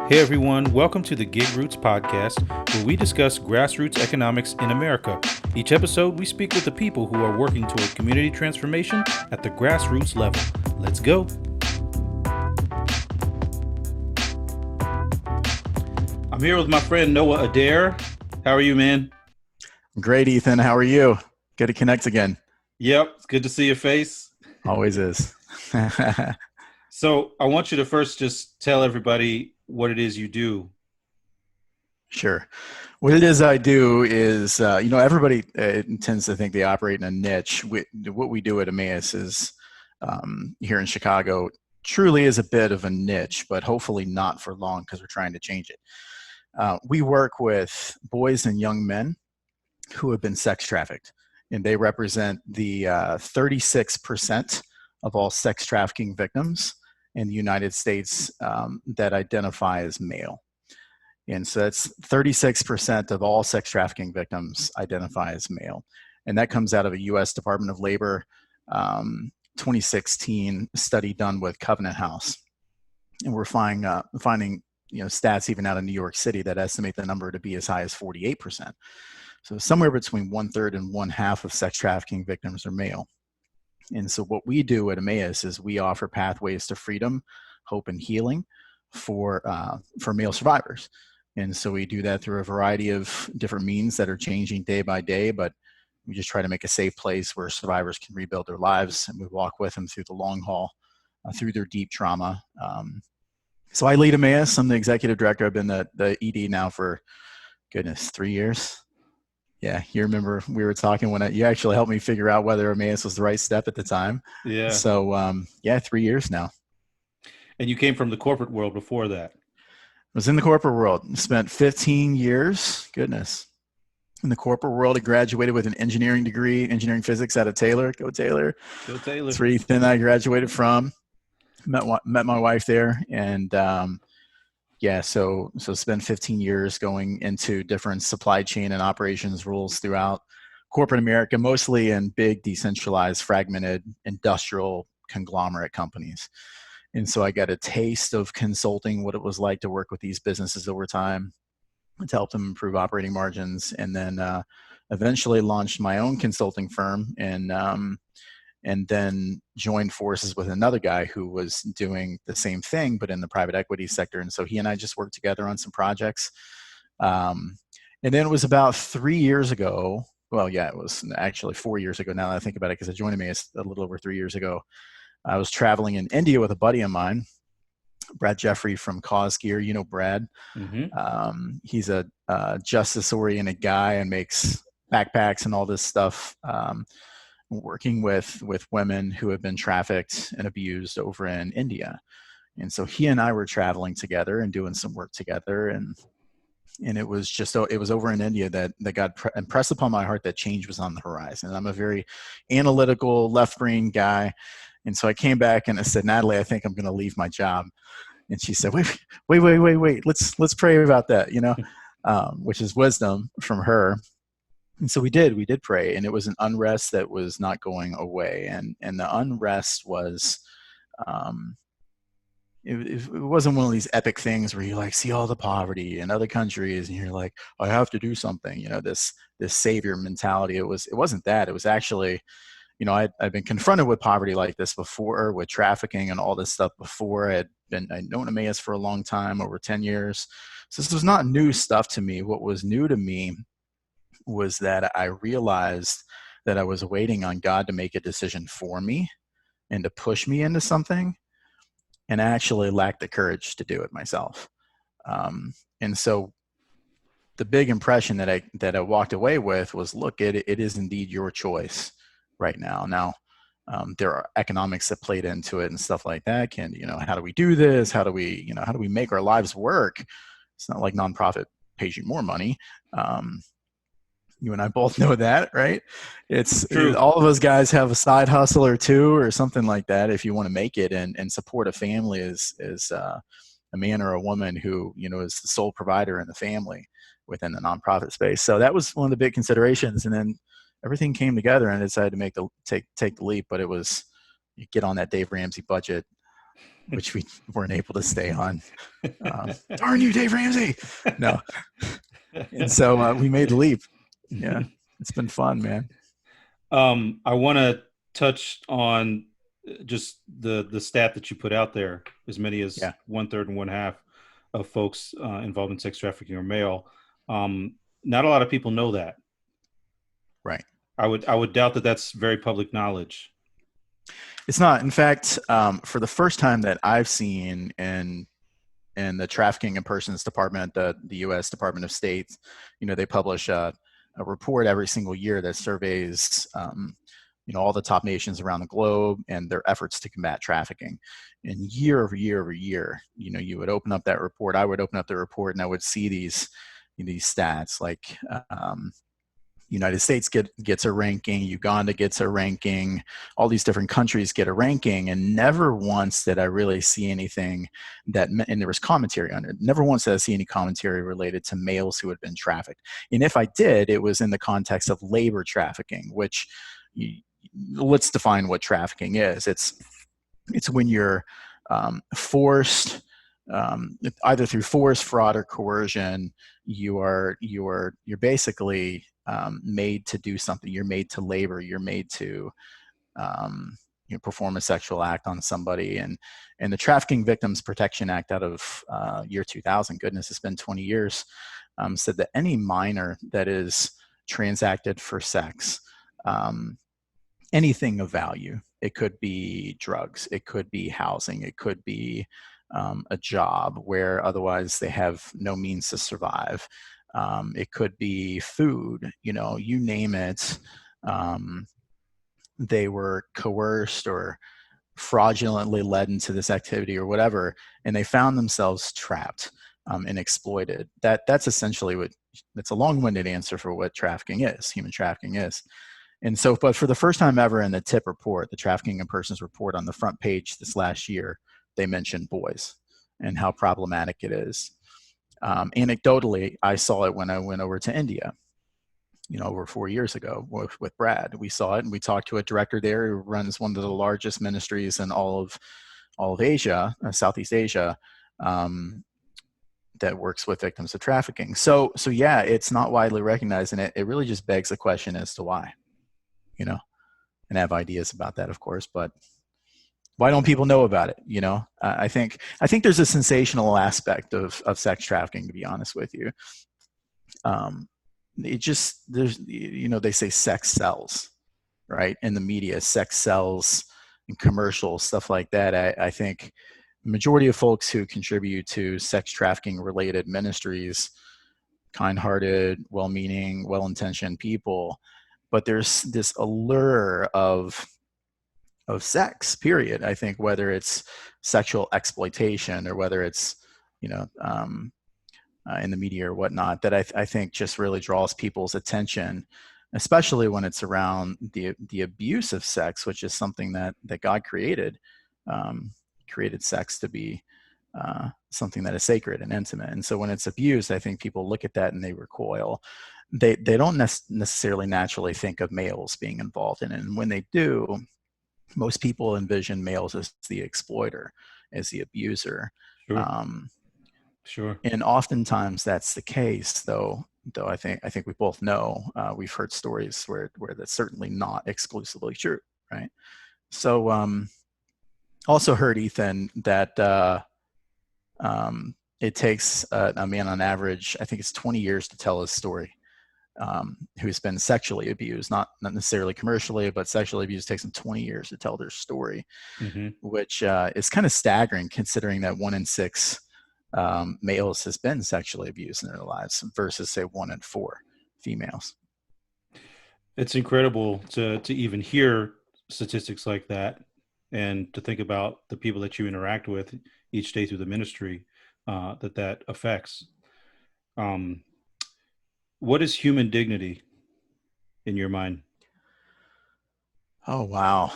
Hey everyone, welcome to the GigRoots podcast, where we discuss grassroots economics in America. Each episode, we speak with the people who are working toward community transformation at the grassroots level. Let's go. I'm here with my friend Noah Adair. How are you, man? Great, Ethan. How are you? Good to connect again. Yep, it's good to see your face. Always is. So I want you to first just tell everybody what it is you do. Sure. What it is I do is, everybody tends to think they operate in a niche. What we do at Emmaus is, here in Chicago, truly is a bit of a niche, but hopefully not for long because we're trying to change it. We work with boys and young men who have been sex trafficked, and they represent the 36% of all sex trafficking victims in the United States that identify as male. And so that's 36% of all sex trafficking victims identify as male. And that comes out of a US Department of Labor 2016 study done with Covenant House. And we're finding stats even out of New York City that estimate the number to be as high as 48%. So somewhere between 1/3 and 1/2 of sex trafficking victims are male. And so what we do at Emmaus is we offer pathways to freedom, hope, and healing for male survivors. And so we do that through a variety of different means that are changing day by day, but we just try to make a safe place where survivors can rebuild their lives, and we walk with them through the long haul, through their deep trauma. So I lead Emmaus. I'm the executive director. I've been the ED now for, 3 years. Yeah, you remember we were talking when you actually helped me figure out whether Emmaus was the right step at the time. Yeah. So 3 years now. And you came from the corporate world before that. I was in the corporate world. Spent 15 years, in the corporate world. I graduated with an engineering degree, engineering physics out of Taylor. Go Taylor. Go Taylor. That's where Ethan and I graduated from. Met my wife there, and so spent 15 years going into different supply chain and operations roles throughout corporate America, mostly in big, decentralized, fragmented industrial conglomerate companies. And so I got a taste of consulting, what it was like to work with these businesses over time, to help them improve operating margins, and then eventually launched my own consulting firm, and then joined forces with another guy who was doing the same thing, but in the private equity sector. And so he and I just worked together on some projects. And then it was about 3 years ago. Well, yeah, it was actually 4 years ago now that I think about it, because it joined me a little over 3 years ago. I was traveling in India with a buddy of mine, Brad Jeffrey from Cause Gear. You know Brad. Mm-hmm. He's a justice-oriented guy and makes backpacks and all this stuff, working with women who have been trafficked and abused over in India. And so he and I were traveling together and doing some work together. And it was over in India that got impressed upon my heart that change was on the horizon. And I'm a very analytical, left-brain guy. And so I came back and I said, Natalie, I think I'm going to leave my job. And she said, wait. Let's pray about that, which is wisdom from her. And so we did pray, and it was an unrest that was not going away. And the unrest was, it wasn't one of these epic things where you see all the poverty in other countries and you're like, I have to do something, this savior mentality. It wasn't that. It was actually, I'd been confronted with poverty like this before, with trafficking and all this stuff before. I'd known Emmaus for a long time, over 10 years. So this was not new stuff to me. What was new to me was that I realized that I was waiting on God to make a decision for me and to push me into something, and I actually lacked the courage to do it myself. And so the big impression that I walked away with was, look, it is indeed your choice right now. Now, there are economics that played into it and stuff like that. How do we do this? How do we make our lives work? It's not like nonprofit pays you more money. You and I both know that, right? It's True. All of us guys have a side hustle or two or something like that if you want to make it and support a family as a man or a woman who, is the sole provider in the family within the nonprofit space. So that was one of the big considerations. And then everything came together and I decided to take the leap. But it was, you get on that Dave Ramsey budget, which we weren't able to stay on. Darn you, Dave Ramsey! No, and so we made the leap. Yeah, it's been fun, man. I want to touch on just the stat that you put out there. As many as Yeah, 1/3 and 1/2 of folks involved in sex trafficking are male. Not a lot of people know that. right. I would doubt that that's very public knowledge. It's not. In fact, for the first time that I've seen in the Trafficking in Persons Department, the U.S. Department of State, they publish a report every single year that surveys, all the top nations around the globe and their efforts to combat trafficking. And year over year over year, you would open up that report. I would open up the report, and I would see these stats like. United States gets a ranking, Uganda gets a ranking, all these different countries get a ranking, and never once did I really see anything and there was commentary on it. Never once did I see any commentary related to males who had been trafficked. And if I did, it was in the context of labor trafficking, which let's define what trafficking is. It's when you're forced, either through force, fraud, or coercion, you're basically made to do something. You're made to labor. You're made to perform a sexual act on somebody. And the Trafficking Victims Protection Act out of year 2000, goodness, it's been 20 years, said that any minor that is transacted for sex, anything of value, it could be drugs, it could be housing, it could be a job where otherwise they have no means to survive. It could be food, you name it. They were coerced or fraudulently led into this activity or whatever, and they found themselves trapped and exploited. That's essentially that's a long-winded answer for what trafficking is, human trafficking is. And so, but for the first time ever in the TIP report, the Trafficking in Persons report, on the front page this last year, they mentioned boys and how problematic it is. Anecdotally, I saw it when I went over to India, over 4 years ago with Brad. We saw it, and we talked to a director there who runs one of the largest ministries in all of Asia, Southeast Asia, that works with victims of trafficking. So yeah, it's not widely recognized, and it really just begs the question as to why, and I have ideas about that, of course, but why don't people know about it? I think there's a sensational aspect of sex trafficking, to be honest with you. They say sex sells, right? In the media, sex sells, in commercials, stuff like that. I think the majority of folks who contribute to sex trafficking related ministries, kind-hearted, well-meaning, well-intentioned people, but there's this allure of sex, period. I think whether it's sexual exploitation or whether it's, in the media or whatnot, that I think just really draws people's attention, especially when it's around the abuse of sex, which is something that God created. Created sex to be something that is sacred and intimate. And so when it's abused, I think people look at that and they recoil. They don't necessarily naturally think of males being involved in it. And when they do, most people envision males as the exploiter, as the abuser. Sure. Sure. And oftentimes that's the case, though I think we both know, we've heard stories where that's certainly not exclusively true, right? So also heard, Ethan, that it takes a man on average, I think it's 20 years to tell his story. Who's been sexually abused, not necessarily commercially, but sexually abused, takes them 20 years to tell their story, which is kind of staggering considering that 1 in 6 males has been sexually abused in their lives versus, say, 1 in 4 females. It's incredible to even hear statistics like that, and to think about the people that you interact with each day through the ministry that affects. What is human dignity in your mind? Oh, wow.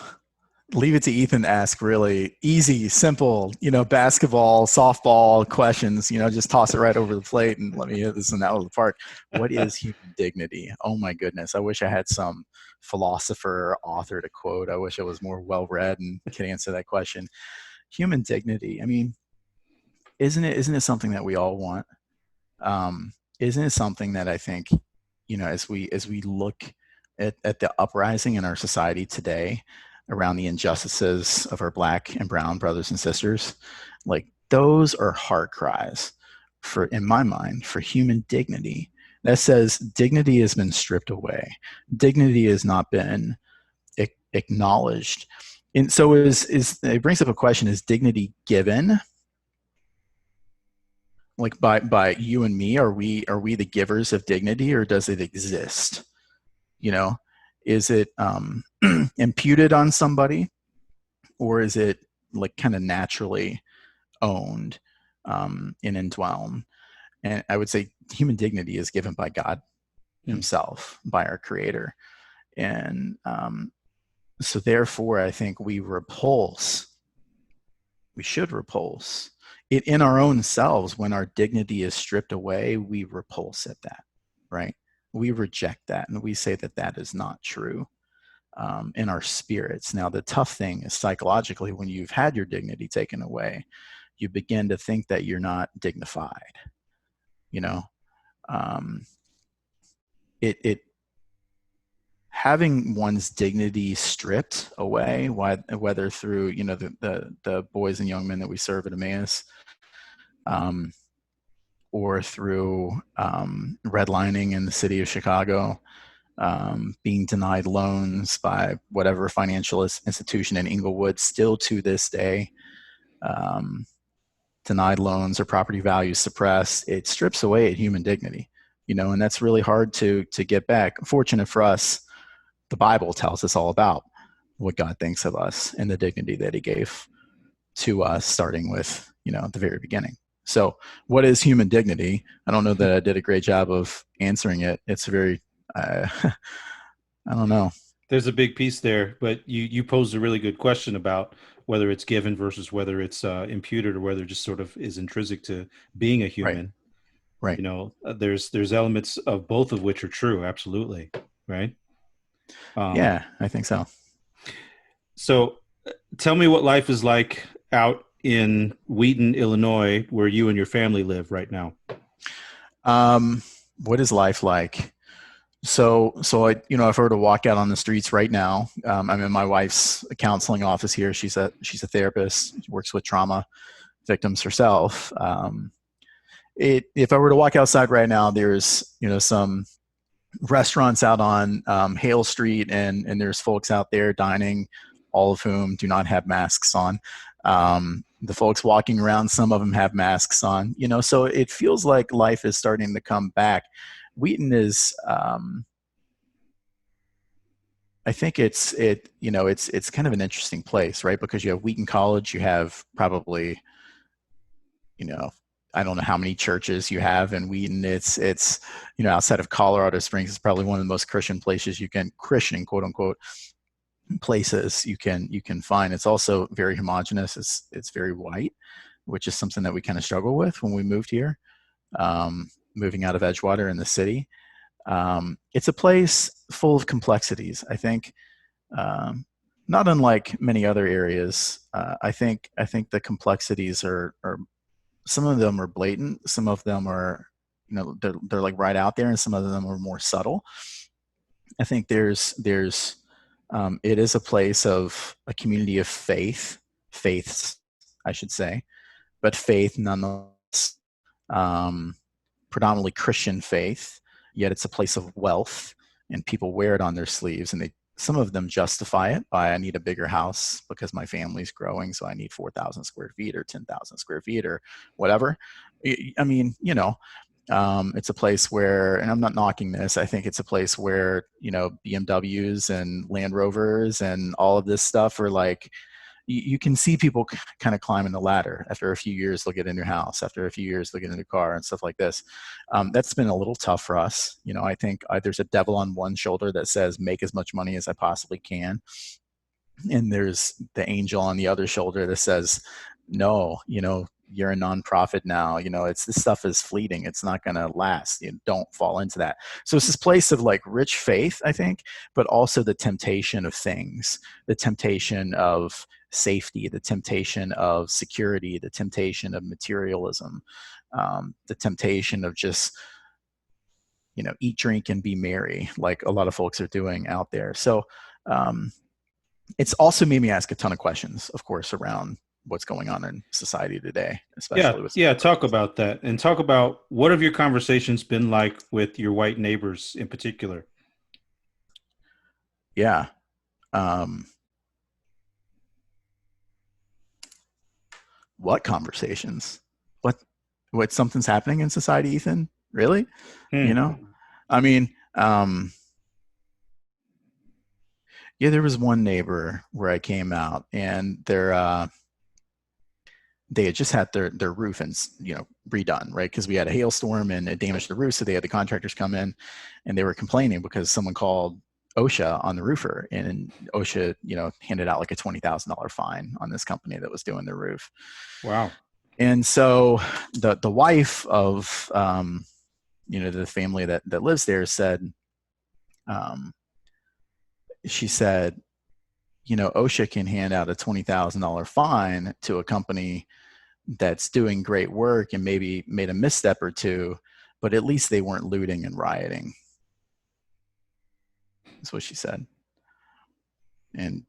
Leave it to Ethan to ask really easy, simple, basketball, softball questions, just toss it right over the plate and let me hit this and out of the park. What is human dignity? Oh my goodness. I wish I had some philosopher or author to quote. I wish I was more well-read and could answer that question. human dignity. I mean, isn't it something that we all want? Isn't it something that I think, as we look at the uprising in our society today around the injustices of our Black and brown brothers and sisters, like those are heart cries for, in my mind, for human dignity. That says dignity has been stripped away. Dignity has not been acknowledged. And so is it brings up a question: is dignity given? Like by you and me, are we the givers of dignity, or does it exist? You know, is it imputed on somebody, or is it like kind of naturally owned and indwelled? And I would say human dignity is given by God himself, by our creator. And so therefore, I think we should repulse it in our own selves. When our dignity is stripped away, we repulse at that, right? We reject that, and we say that that is not true in our spirits. Now, the tough thing is psychologically, when you've had your dignity taken away, you begin to think that you're not dignified. You know, it having one's dignity stripped away, whether through the boys and young men that we serve at Emmaus, or through redlining in the city of Chicago, being denied loans by whatever financial institution in Inglewood, still to this day, denied loans or property values suppressed. It strips away at human dignity, and that's really hard to get back. Fortunate for us, the Bible tells us all about what God thinks of us and the dignity that he gave to us, starting with, the very beginning. So what is human dignity? I don't know that I did a great job of answering it. It's very, I don't know. There's a big piece there, but you posed a really good question about whether it's given versus whether it's imputed, or whether it just sort of is intrinsic to being a human. Right. There's elements of both of which are true. Absolutely. Right. Yeah, I think so. So tell me what life is like out in Wheaton, Illinois, where you and your family live right now. What is life like? So I, if I were to walk out on the streets right now, I'm in my wife's counseling office here. She's a therapist. She works with trauma victims herself. If I were to walk outside right now, there's, some restaurants out on Hale Street, and there's folks out there dining, all of whom do not have masks on. The folks walking around, some of them have masks on, so it feels like life is starting to come back. Wheaton is, I think it's kind of an interesting place, right? Because you have Wheaton College, you have probably, I don't know how many churches you have in Wheaton. It's outside of Colorado Springs, it's probably one of the most Christian places Christian, quote unquote, places you can find. It's also very homogenous. It's very white, which is something that we kind of struggle with when we moved here, moving out of Edgewater in the city. It's a place full of complexities, I think, not unlike many other areas. I think the complexities are some of them are blatant, some of them are, they're like right out there, and some of them are more subtle. I think there's it is a place of a community of faiths, I should say, but faith nonetheless, predominantly Christian faith, yet it's a place of wealth, and people wear it on their sleeves, and some of them justify it by, I need a bigger house because my family's growing, so I need 4,000 square feet or 10,000 square feet or whatever. I mean, it's a place where, and I'm not knocking this, I think it's a place where, BMWs and Land Rovers and all of this stuff are like, you can see people kind of climbing the ladder. After a few years, they'll get a new house. After a few years, they'll get a new car and stuff like this. That's been a little tough for us. I think there's a devil on one shoulder that says, make as much money as I possibly can. And there's the angel on the other shoulder that says, no, you're a nonprofit now. This stuff is fleeting. It's not going to last. Don't fall into that. So it's this place of like rich faith, I think, but also the temptation of things, the temptation of safety, the temptation of security, the temptation of materialism, the temptation of just, eat, drink, and be merry, like a lot of folks are doing out there. So it's also made me ask a ton of questions, of course, around what's going on in society today, Yeah, especially with yeah. Talk celebrities. about that, and talk about what have your conversations been like with your white neighbors in particular. Yeah. Um, what conversations? What something's happening in society, Ethan? Really? You Hmm. know? I mean, yeah, there was one neighbor where I came out and they had just had their roof and redone, right? Because we had a hailstorm and it damaged the roof, so they had the contractors come in, and they were complaining because someone called OSHA on the roofer, and OSHA, handed out like a $20,000 fine on this company that was doing the roof. Wow. And so the wife of the family that lives there said, um, she said, OSHA can hand out a $20,000 fine to a company that's doing great work and maybe made a misstep or two, but at least they weren't looting and rioting. That's what she said. And,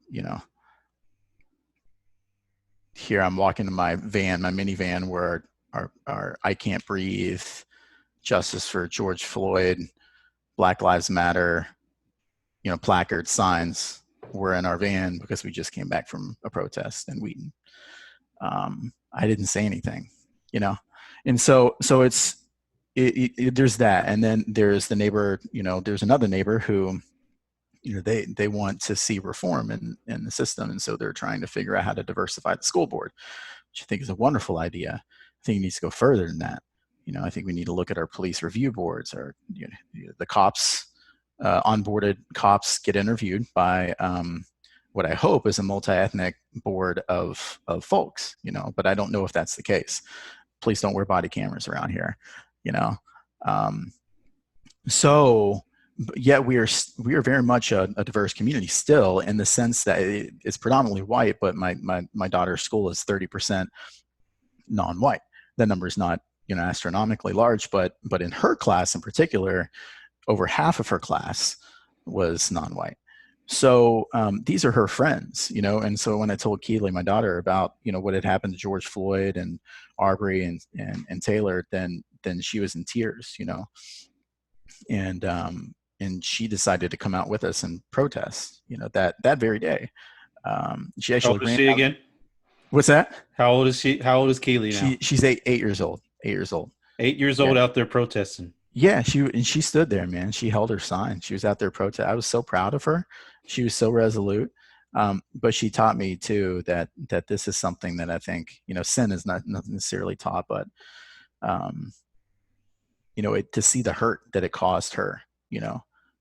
here I'm walking to my van, my minivan, where our I Can't Breathe, Justice for George Floyd, Black Lives Matter, placard signs were in our van because we just came back from a protest in Wheaton. I didn't say anything, and so there's that, and then there's the neighbor. There's another neighbor who, they want to see reform in the system, and so they're trying to figure out how to diversify the school board, which I think is a wonderful idea. I think it needs to go further than that. I think we need to look at our police review boards, or the cops, onboarded cops get interviewed by what I hope is a multi-ethnic board of folks, but I don't know if that's the case. Please don't wear body cameras around here, um, so yet we are very much a diverse community still, in the sense that it's predominantly white, but my daughter's school is 30% non-white. That number is not astronomically large, but in her class in particular, over half of her class was non-white. So these are her friends, and so when I told Keely, my daughter, about what had happened to George Floyd and Arbery and Taylor, then she was in tears, and she decided to come out with us and protest, that very day. She How actually old is ran she down. again? What's that? How old is she? How old is Keely now? She's 8 years old. 8 years old. 8 years Yeah. old, out there protesting. Yeah, she stood there, man. She held her sign. She was out there protest. I was so proud of her. She was so resolute. But she taught me too that this is something that I think, sin is not necessarily taught, but to see the hurt that it caused her,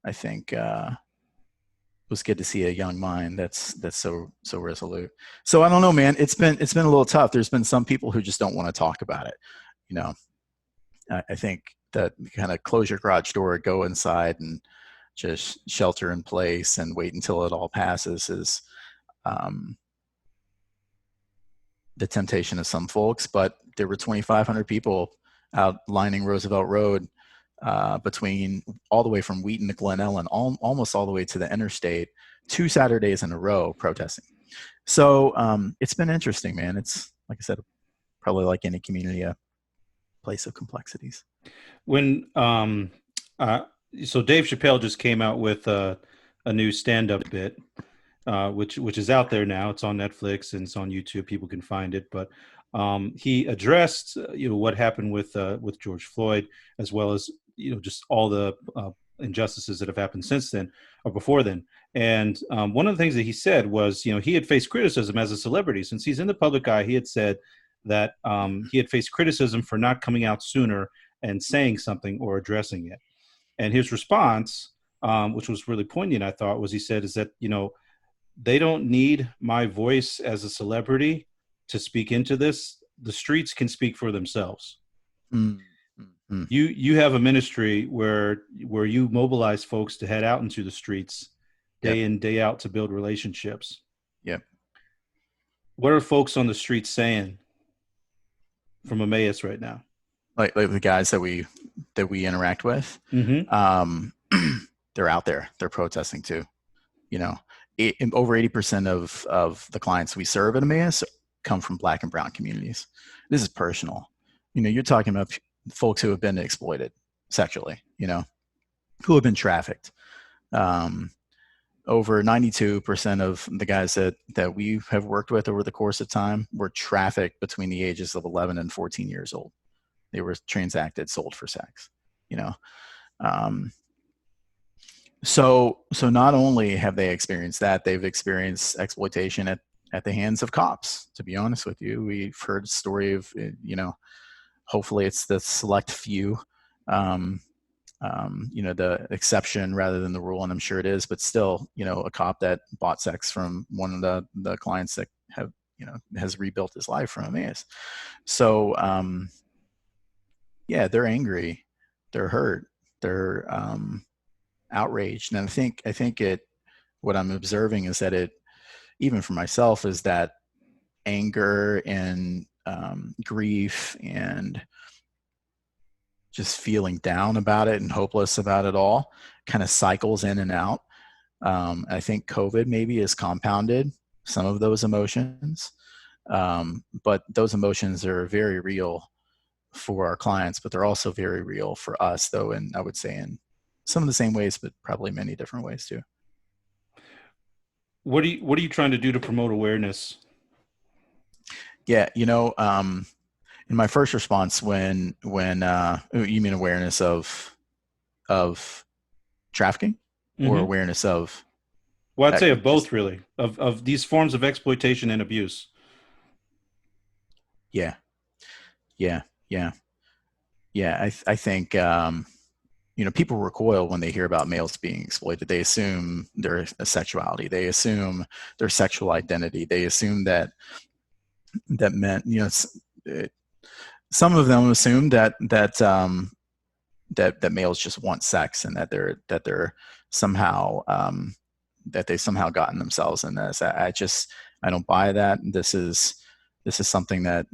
I think it was good to see a young mind that's so resolute. So I don't know, man. It's been a little tough. There's been some people who just don't want to talk about it. I think that kind of close your garage door, go inside, and just shelter in place and wait until it all passes is the temptation of some folks. But there were 2,500 people out lining Roosevelt Road, between all the way from Wheaton to Glen Ellen, almost all the way to the interstate, 2 Saturdays in a row protesting. So it's been interesting, man. It's, like I said, probably like any community, a place of complexities. When so Dave Chappelle just came out with a new stand-up bit, which is out there now. It's on Netflix and it's on YouTube. People can find it. But he addressed what happened with George Floyd, as well as just all the injustices that have happened since then or before then. And one of the things that he said was, he had faced criticism as a celebrity. Since he's in the public eye, he had said that he had faced criticism for not coming out sooner and saying something or addressing it. And his response, which was really poignant, I thought, was he said is that, they don't need my voice as a celebrity to speak into this. The streets can speak for themselves. Mm-hmm. You have a ministry where you mobilize folks to head out into the streets day in, day out, to build relationships. Yep. What are folks on the street saying from Emmaus right now? Like the guys that we interact with, Mm-hmm. um, they're out there. They're protesting too. You know, over 80% of the clients we serve at Emmaus come from Black and Brown communities. This is personal. You're talking about folks who have been exploited sexually. Who have been trafficked. Um, Over 92% of the guys that we have worked with over the course of time were trafficked between the ages of 11 and 14 years old. They were transacted, sold for sex. You know, um, so not only have they experienced that, they've experienced exploitation at the hands of cops. To be honest with you, we've heard a story of hopefully it's the select few. Um, the exception rather than the rule, and I'm sure it is, but still, a cop that bought sex from one of the clients that has rebuilt his life from Emmaus. So, yeah, they're angry, they're hurt, they're outraged, and I think what I'm observing is that it, even for myself, is that anger and grief and just feeling down about it and hopeless about it all kind of cycles in and out. I think COVID maybe has compounded some of those emotions, but those emotions are very real for our clients, but they're also very real for us, though, and I would say in some of the same ways, but probably many different ways too. What are you trying to do to promote awareness? Yeah, in my first response, when you mean awareness of trafficking or Mm-hmm. awareness of Well, I'd say of just both, really, of these forms of exploitation and abuse. yeah, yeah, yeah, yeah. I think people recoil when they hear about males being exploited. They assume their sexuality, they assume their sexual identity, they assume that men, some of them assume that males just want sex, and that they're somehow that they somehow gotten themselves in this. I don't buy that. This is something that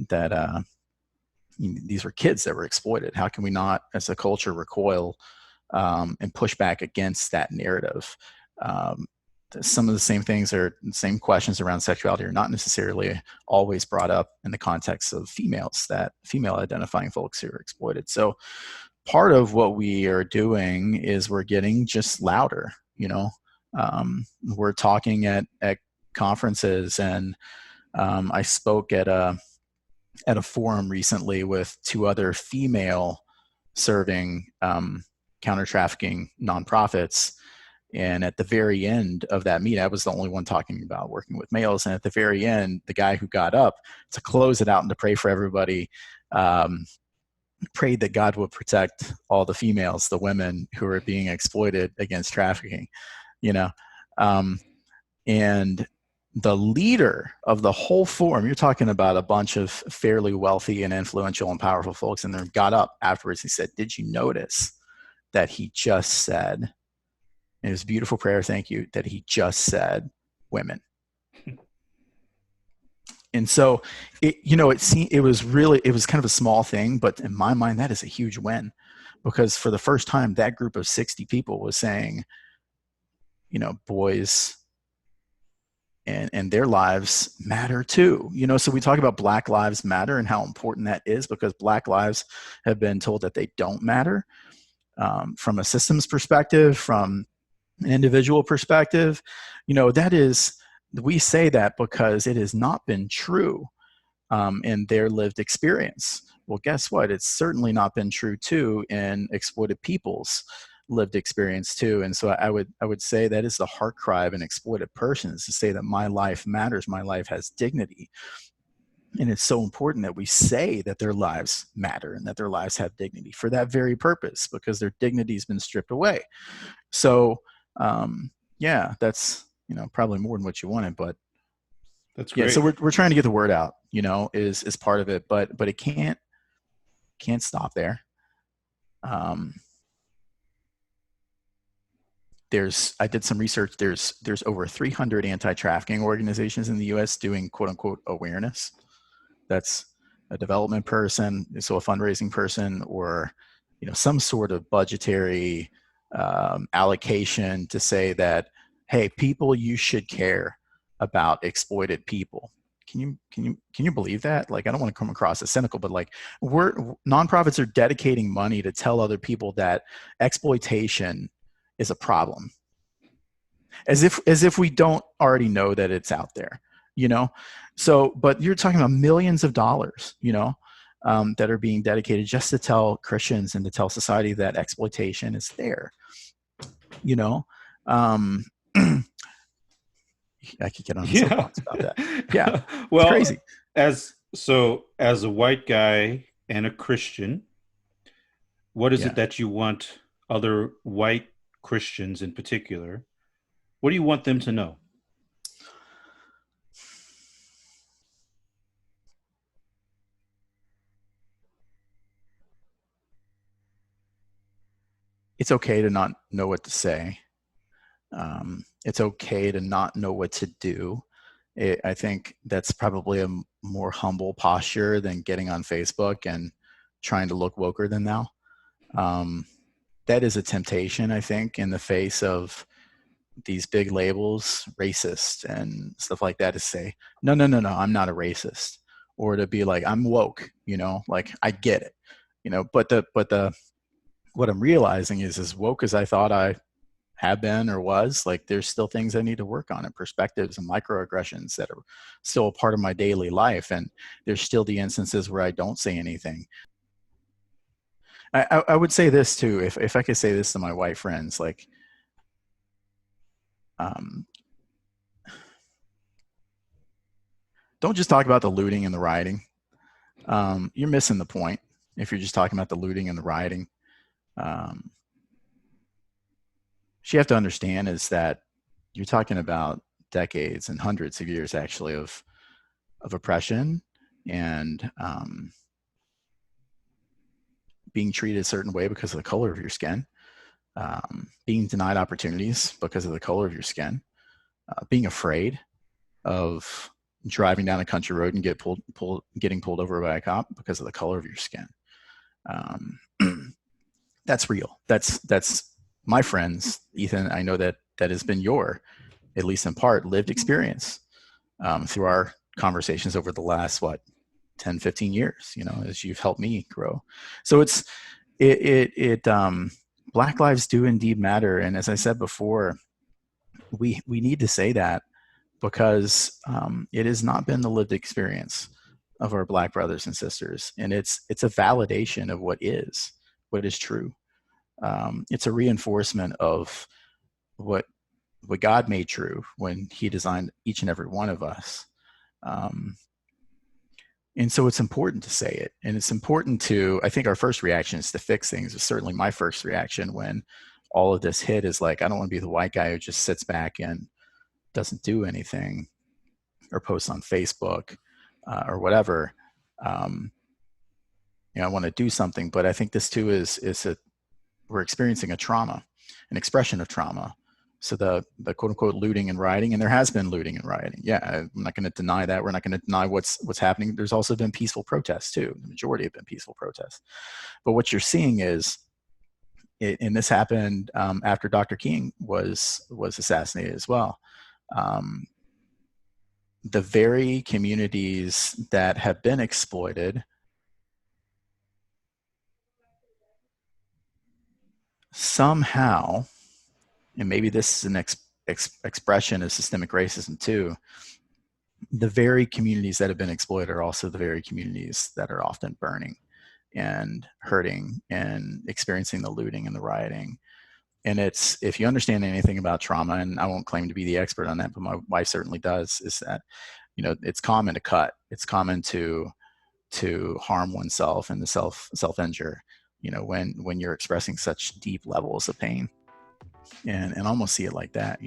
these were kids that were exploited. How can we not, as a culture, recoil and push back against that narrative? Um, some of the same questions around sexuality are not necessarily always brought up in the context of female identifying folks who are exploited. So part of what we are doing is we're getting just louder. We're talking at conferences, and I spoke at a forum recently with two other female serving counter trafficking nonprofits. And at the very end of that meet, I was the only one talking about working with males. And at the very end, the guy who got up to close it out and to pray for everybody prayed that God would protect all the females, the women who are being exploited against trafficking, you know. And the leader of the whole forum, you're talking about a bunch of fairly wealthy and influential and powerful folks, and then got up afterwards. He said, "Did you notice that he just said," and it was a beautiful prayer, thank you, that he just said women. And so it was kind of a small thing, but in my mind, that is a huge win, because for the first time, that group of 60 people was saying, boys and their lives matter too. So we talk about Black Lives Matter and how important that is, because Black lives have been told that they don't matter, from a systems perspective, from an individual perspective. We say that because it has not been true in their lived experience. Well, guess what? It's certainly not been true too in exploited people's lived experience too. And so I would say that is the heart cry of an exploited person, is to say that my life matters, my life has dignity. And it's so important that we say that their lives matter and that their lives have dignity for that very purpose, because their dignity has been stripped away. So yeah, that's probably more than what you wanted, but That's great. yeah. So we're trying to get the word out, is part of it, but it can't stop there. I did some research. There's over 300 anti-trafficking organizations in the U.S. doing quote unquote awareness. That's a development person, so a fundraising person, or some sort of budgetary allocation to say that, hey, people, you should care about exploited people. Can you believe that? Like, I don't want to come across as cynical, but like, nonprofits are dedicating money to tell other people that exploitation is a problem, as if we don't already know that it's out there, So, but you're talking about millions of dollars, that are being dedicated just to tell Christians and to tell society that exploitation is there. Um, I could get on a soapbox about that. Yeah, well, it's crazy. As a white guy and a Christian, what is it that you want other white Christians in particular? What do you want them to know? It's okay to not know what to say. It's okay to not know what to do. I think that's probably a more humble posture than getting on Facebook and trying to look woker than thou. That is a temptation, I think, in the face of these big labels, racist and stuff like that, to say, no, I'm not a racist, or to be like, I'm woke, like I get it, but what I'm realizing is, as woke as I thought I have been or was, like, there's still things I need to work on, and perspectives and microaggressions that are still a part of my daily life. And there's still the instances where I don't say anything. I would say this too, if I could say this to my white friends, like, don't just talk about the looting and the rioting. You're missing the point if you're just talking about the looting and the rioting. What you have to understand is that you're talking about decades and hundreds of years, actually, of oppression and being treated a certain way because of the color of your skin, being denied opportunities because of the color of your skin, being afraid of driving down a country road and getting pulled over by a cop because of the color of your skin. That's real. That's my friends, Ethan. I know that has been your, at least in part, lived experience through our conversations over the last 10, 15 years, as you've helped me grow. So Black lives do indeed matter. And as I said before, we need to say that, because it has not been the lived experience of our Black brothers and sisters. And it's a validation of what is true. It's a reinforcement of what God made true when he designed each and every one of us. And so it's important to say it. And it's important to, I think our first reaction is to fix things. It's certainly my first reaction when all of this hit, is like, I don't want to be the white guy who just sits back and doesn't do anything, or posts on Facebook or whatever. I want to do something, but I think this too we're experiencing a trauma, an expression of trauma. So the quote unquote looting and rioting, and there has been looting and rioting. Yeah, I'm not going to deny that. We're not going to deny what's happening. There's also been peaceful protests too. The majority have been peaceful protests. But what you're seeing is, and this happened after Dr. King was assassinated as well. The very communities that have been exploited somehow, and maybe this is an expression of systemic racism too, the very communities that have been exploited are also the very communities that are often burning and hurting and experiencing the looting and the rioting. And it's, if you understand anything about trauma, and I won't claim to be the expert on that, but my wife certainly does, is that, it's common to cut. It's common to harm oneself and to self-injure, when you're expressing such deep levels of pain. And almost see it like that,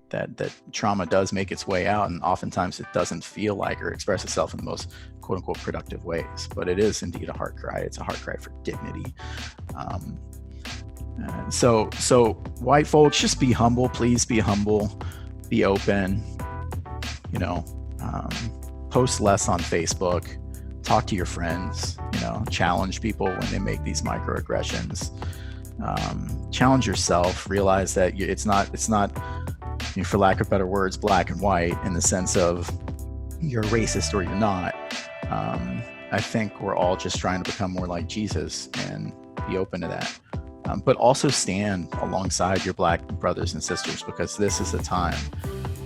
that trauma does make its way out, and oftentimes it doesn't feel like or express itself in the most quote unquote productive ways, but it is indeed a heart cry. It's a heart cry for dignity. So white folks, just be humble. Please be humble. Be open. You know, post less on Facebook. Talk to your friends. You know, challenge people when they make these microaggressions. Challenge yourself. Realize that it's not, you know, for lack of better words, black and white in the sense of you're racist or you're not. I think we're all just trying to become more like Jesus and be open to that. But also stand alongside your black brothers and sisters, because this is a time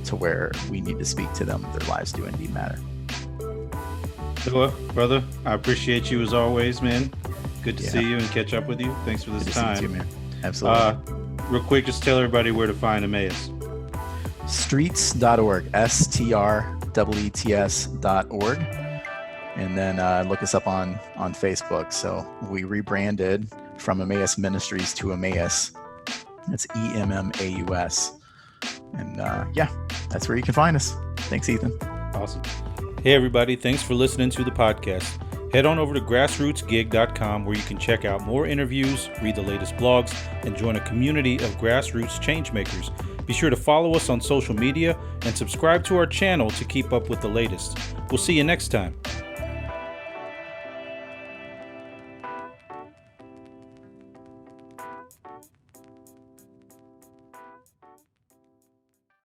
to where we need to speak to them. Their lives do indeed matter. So, brother, I appreciate you as always, man. Good to Yeah. see you and catch up with you. Thanks for this Good to time. see you too, man. Absolutely. Real quick, just tell everybody where to find Emmaus. Streets.org, STREETS.org. And then look us up on Facebook. So we rebranded from Emmaus Ministries to Emmaus. It's EMMAUS. And yeah, that's where you can find us. Thanks, Ethan. Awesome. Hey, everybody. Thanks for listening to the podcast. Head on over to grassrootsgig.com where you can check out more interviews, read the latest blogs, and join a community of grassroots changemakers. Be sure to follow us on social media and subscribe to our channel to keep up with the latest. We'll see you next time.